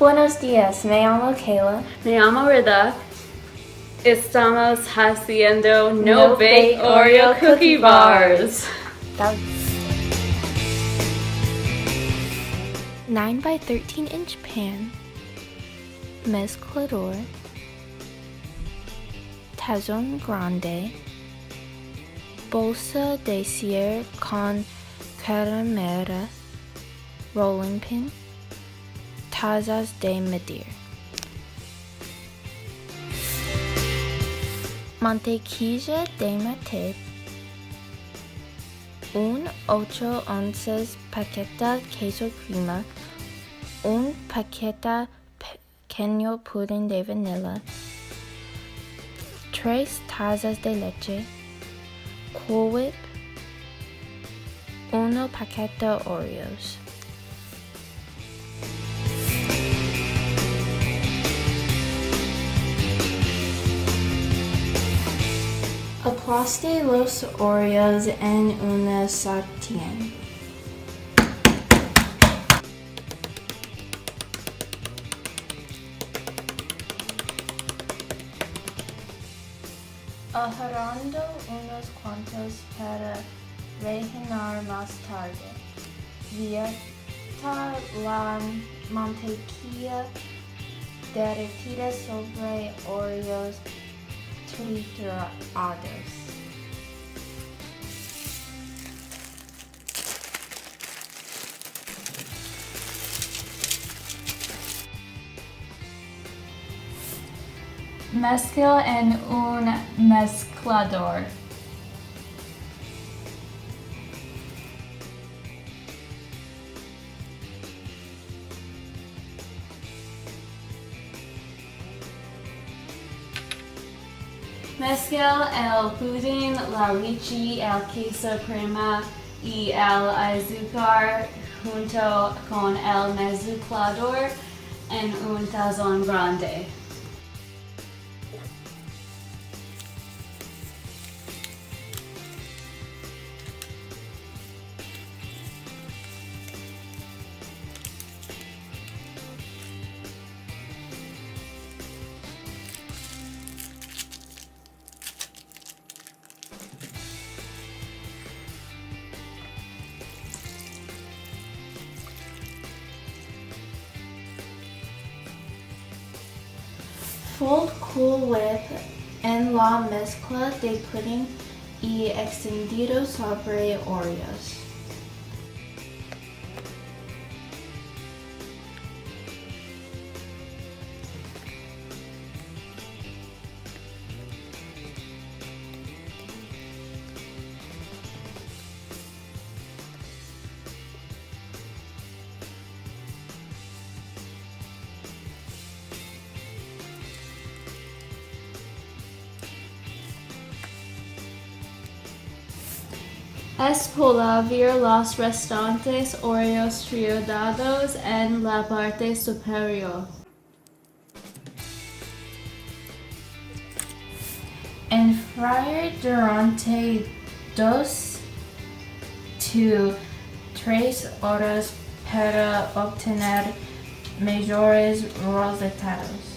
Buenos días, me llamo Kayla. Me llamo Rida. Estamos haciendo No no-bake bake Oreo cookie bars. That 9 by 13 inch pan, mezclador, tazón grande, bolsa de cierre con caramera, rolling pin, tazas de medir. Mantequilla de matet, 8 onzas paqueta queso crema, un paqueta pequeño pudín de vanilla, 3 tazas de leche, Cool Whip, 1 paquete Oreos. Aplaste los Oreos en una sartén. Ajarando unos cuantos para rellenar más tarde. Vierta la mantequilla derretida sobre Oreos triturados. Mezcla en un mezclador. Mezcla el pudín, la leche, el queso crema y el azúcar junto con el mezclador en un tazón grande. Fold Cool Whip en la mezcla de pudding y extendido sobre Oreos. Espolvar los restantes Oreos triturados en la parte superior. Enfriar durante 2 to 3 horas para obtener mayores resultados.